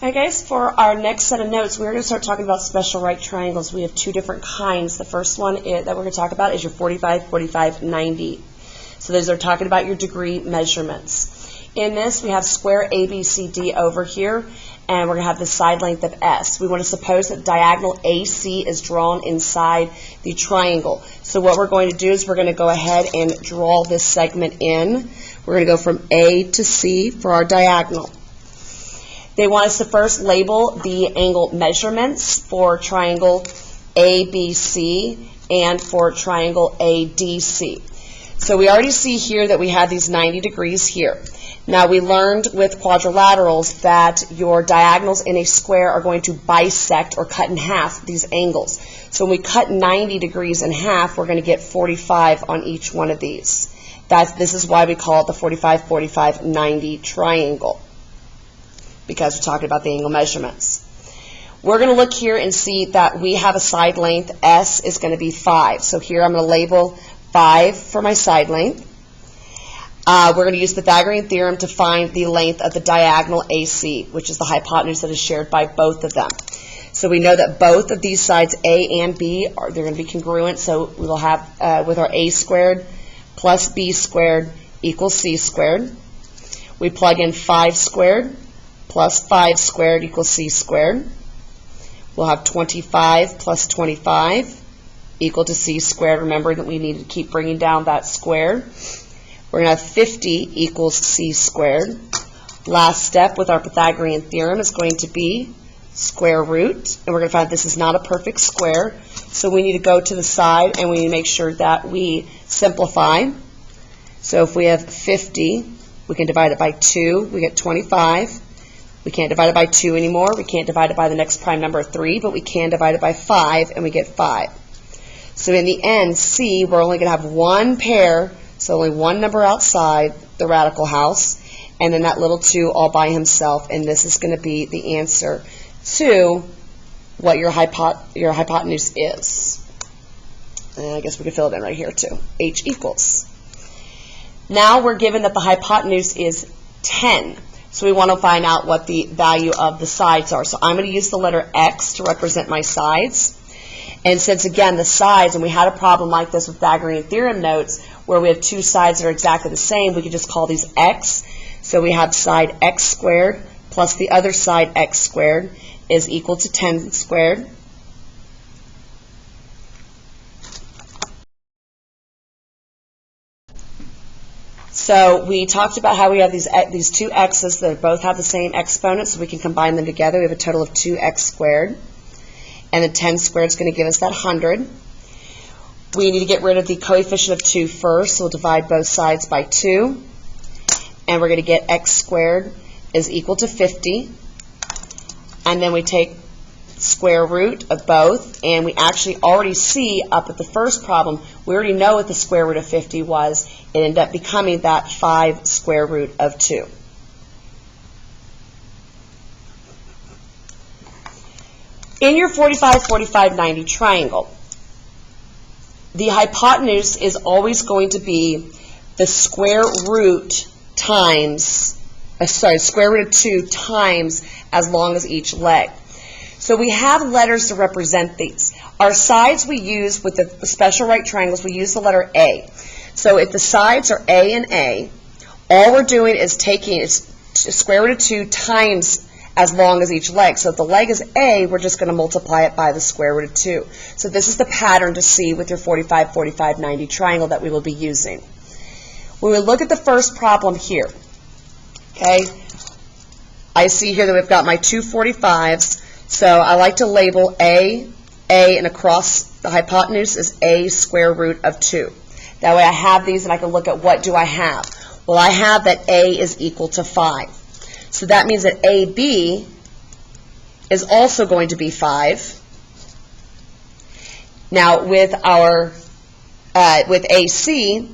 Okay, guys, for our next set of notes, we're going to start talking about special right triangles. We have two different kinds. The first one that we're going to talk about is your 45, 45, 90. So those are talking about your degree measurements. In this, we have square ABCD over here, and we're going to have the side length of S. We want to suppose that diagonal AC is drawn inside the triangle. So what we're going to do is we're going to go ahead and draw this segment in. We're going to go from A to C for our diagonal. They want us to first label the angle measurements for triangle ABC and for triangle ADC. So we already see here that we have these 90 degrees here. Now we learned with quadrilaterals that your diagonals in a square are going to bisect or cut in half these angles. So when we cut 90 degrees in half, we're going to get 45 on each one of these. This is why we call it the 45, 45, 90 triangle, because we're talking about the angle measurements. We're going to look here and see that we have a side length. S is going to be 5. So here I'm going to label 5 for my side length. We're going to use Pythagorean theorem to find the length of the diagonal AC, which is the hypotenuse that is shared by both of them. So we know that both of these sides, A and B, they're going to be congruent. So we will have with our A squared plus B squared equals C squared. We plug in 5 squared plus 5 squared equals C squared. We'll have 25 plus 25 equal to C squared. Remember that we need to keep bringing down that square. We're going to have 50 equals C squared. Last step with our Pythagorean theorem is going to be square root. And we're going to find this is not a perfect square. So we need to go to the side and we need to make sure that we simplify. So if we have 50, we can divide it by 2. We get 25. We can't divide it by 2 anymore. We can't divide it by the next prime number of 3, but we can divide it by 5, and we get 5. So in the end, C, we're only going to have one pair, so only one number outside the radical house, and then that little 2 all by himself, and this is going to be the answer to what your hypotenuse is. And I guess we could fill it in right here too. H equals. Now we're given that the hypotenuse is 10. So we want to find out what the value of the sides are. So I'm going to use the letter X to represent my sides. And since, again, the sides, and we had a problem like this with Pythagorean theorem notes, where we have two sides that are exactly the same, we could just call these X. So we have side X squared plus the other side X squared is equal to 10 squared. So we talked about how we have these two x's that both have the same exponent, so we can combine them together. We have a total of 2x squared. And the 10 squared is going to give us that 100. We need to get rid of the coefficient of 2 first, so we'll divide both sides by 2. And we're going to get x squared is equal to 50. And then we take square root of both, and we actually already see up at the first problem, we already know what the square root of 50 was. It ended up becoming that 5 square root of 2. In your 45, 45, 90 triangle, the hypotenuse is always going to be the square root times, square root of 2 times as long as each leg. So we have letters to represent these. Our sides we use with the special right triangles, we use the letter A. So if the sides are A and A, all we're doing is taking square root of 2 times as long as each leg. So if the leg is A, we're just going to multiply it by the square root of 2. So this is the pattern to see with your 45, 45, 90 triangle that we will be using. When we look at the first problem here, okay, I see here that we've got my two 45s. So I like to label A, and across the hypotenuse is A square root of 2. That way I have these and I can look at what do I have. Well, I have that A is equal to 5. So that means that AB is also going to be 5. Now with our with AC,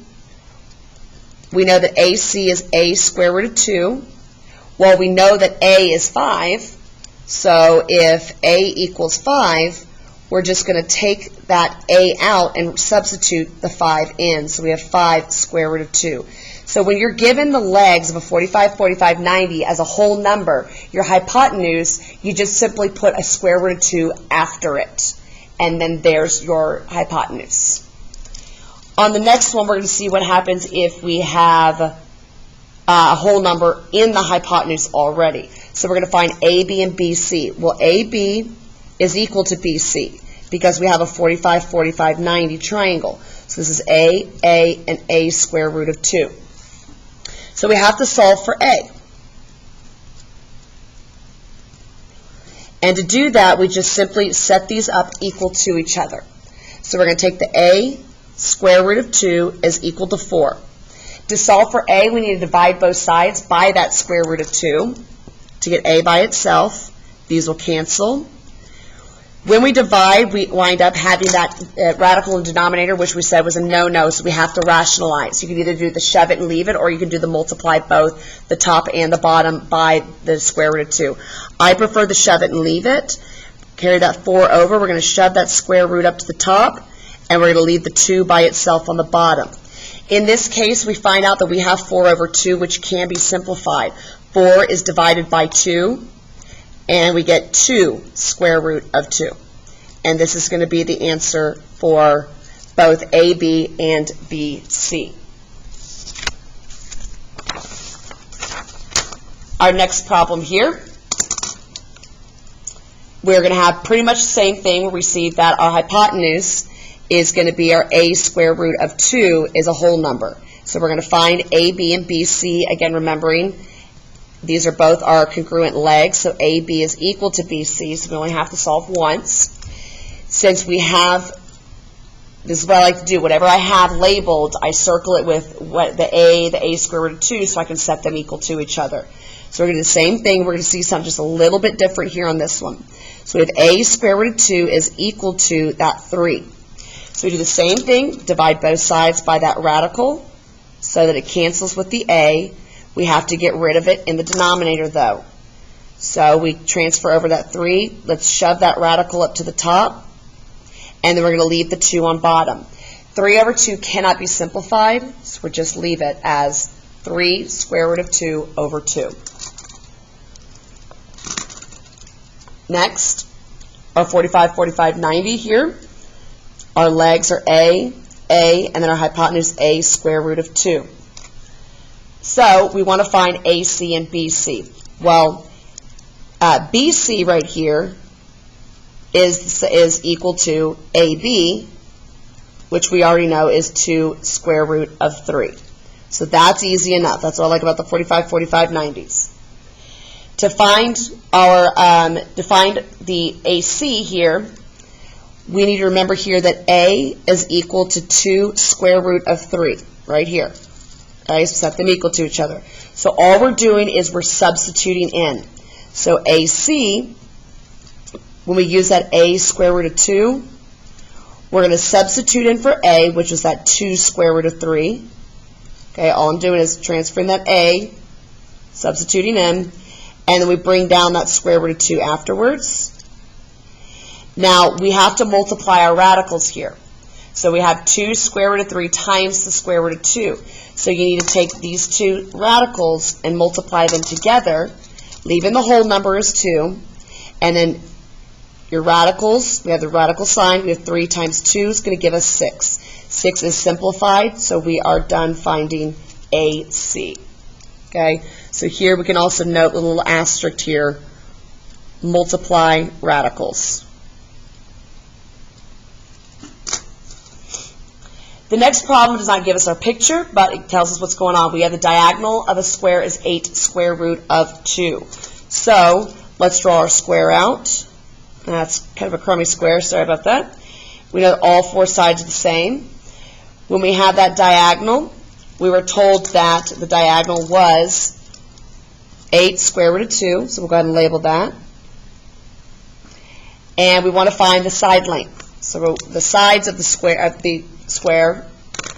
we know that AC is A square root of 2. Well, we know that A is 5. So if A equals 5, we're just going to take that A out and substitute the 5 in. So we have 5 square root of 2. So when you're given the legs of a 45, 45, 90 as a whole number, your hypotenuse, you just simply put a square root of 2 after it. And then there's your hypotenuse. On the next one, we're going to see what happens if we have a whole number in the hypotenuse already. So we're going to find AB and BC. Well, AB is equal to BC because we have a 45, 45, 90 triangle. So this is A, and A square root of 2. So we have to solve for A. And to do that, we just simply set these up equal to each other. So we're going to take the A square root of 2 is equal to 4. To solve for A, we need to divide both sides by that square root of 2. To get A by itself, these will cancel. When we divide, we wind up having that radical in denominator, which we said was a no-no, so we have to rationalize. You can either do the shove it and leave it, or you can do the multiply both the top and the bottom by the square root of 2. I prefer the shove it and leave it. Carry that 4 over. We're going to shove that square root up to the top, and we're going to leave the 2 by itself on the bottom. In this case, we find out that we have 4 over 2, which can be simplified. 4 is divided by 2. And we get 2 square root of 2. And this is going to be the answer for both AB and BC. Our next problem here, we're going to have pretty much the same thing. We see that our hypotenuse is going to be our A square root of 2 is a whole number. So we're going to find AB and BC, again remembering these are both our congruent legs, so AB is equal to BC, so we only have to solve once. Since we have, this is what I like to do, whatever I have labeled, I circle it with what the A square root of 2, so I can set them equal to each other. So we're going to do the same thing. We're going to see something just a little bit different here on this one. So we have A square root of 2 is equal to that 3. So we do the same thing, divide both sides by that radical so that it cancels with the A. We have to get rid of it in the denominator, though. So we transfer over that 3. Let's shove that radical up to the top. And then we're going to leave the 2 on bottom. 3 over 2 cannot be simplified, so we'll just leave it as 3 square root of 2 over 2. Next, our 45, 45, 90 here. Our legs are A, and then our hypotenuse A square root of 2. So we want to find AC and BC. Well, BC right here is equal to AB, which we already know is 2 square root of 3. So that's easy enough. That's what I like about the 45, 45, 90s. To find the AC here, we need to remember here that A is equal to 2 square root of 3, right here. Okay, so set them equal to each other. So all we're doing is we're substituting in. So AC, when we use that A square root of 2, we're going to substitute in for A, which is that 2 square root of 3. Okay, all I'm doing is transferring that A, substituting in, and then we bring down that square root of 2 afterwards. Now, we have to multiply our radicals here. So we have 2 square root of 3 times the square root of 2. So you need to take these two radicals and multiply them together, leaving the whole number as 2, and then your radicals, we have the radical sign, we have 3 times 2 is going to give us 6. 6 is simplified, so we are done finding AC. Okay, so here we can also note a little asterisk here, multiply radicals. The next problem does not give us our picture, but it tells us what's going on. We have the diagonal of a square is 8 square root of 2. So let's draw our square out. That's kind of a crummy square, sorry about that. We know all 4 sides are the same. When we have that diagonal, we were told that the diagonal was 8 square root of 2, so we'll go ahead and label that. And we want to find the side length. So the sides of the square,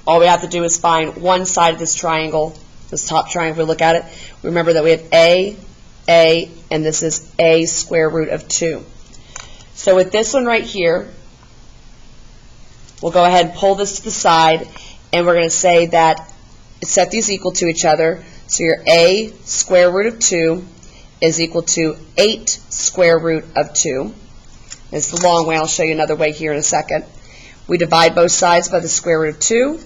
all we have to do is find one side of this triangle, this top triangle, if we look at it. Remember that we have A, and this is A square root of 2. So with this one right here, we'll go ahead and pull this to the side, and we're going to say that set these equal to each other. So your a square root of 2 is equal to 8 square root of 2. It's the long way. I'll show you another way here in a second. We divide both sides by the square root of 2,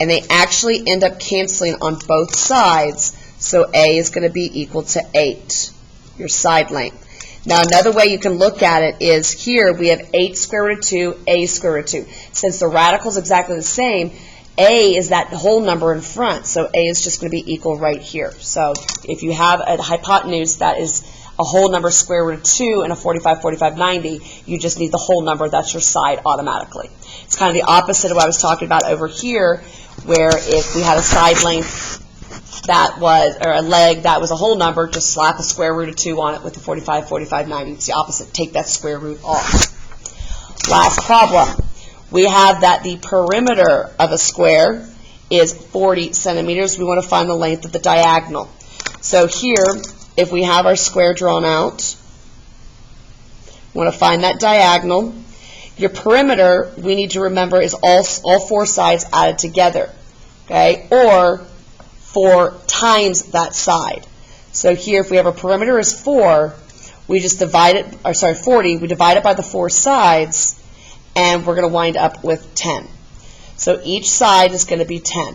and they actually end up canceling on both sides, so a is going to be equal to 8, your side length. Now another way you can look at it is here we have 8 square root of 2, a square root of 2. Since the radical is exactly the same, a is that whole number in front, so a is just going to be equal right here. So if you have a hypotenuse that is a whole number square root of 2 and a 45, 45, 90, you just need the whole number. That's your side automatically. It's kind of the opposite of what I was talking about over here, where if we had a side length that was, or a leg that was a whole number, just slap a square root of 2 on it with the 45, 45, 90. It's the opposite. Take that square root off. Last problem. We have that the perimeter of a square is 40 centimeters. We want to find the length of the diagonal. So here, if we have our square drawn out, we want to find that diagonal. Your perimeter, we need to remember, is all 4 sides added together, okay, or 4 times that side. So here, if we have a perimeter is 4, we just divide it, or sorry, 40, we divide it by the 4 sides, and we're going to wind up with 10. So each side is going to be 10.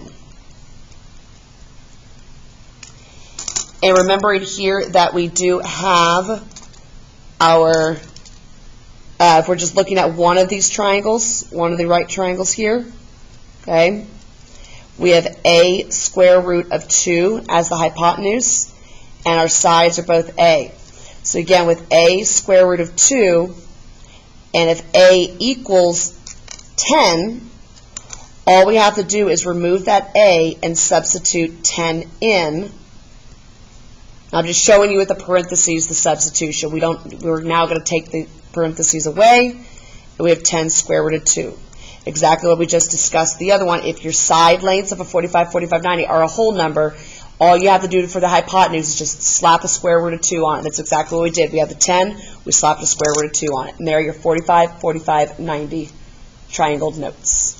And remembering here that we do have our, if we're just looking at one of these triangles, one of the right triangles here, okay, we have a square root of 2 as the hypotenuse, and our sides are both a. So again, with a square root of 2, and if a equals 10, all we have to do is remove that a and substitute 10 in. I'm just showing you with the parentheses the substitution. We're now going to take the parentheses away, and we have 10 square root of 2. Exactly what we just discussed. The other one, if your side lengths of a 45, 45, 90 are a whole number, all you have to do for the hypotenuse is just slap a square root of 2 on it. That's exactly what we did. We have the 10, we slapped a square root of 2 on it. And there are your 45, 45, 90 triangled notes.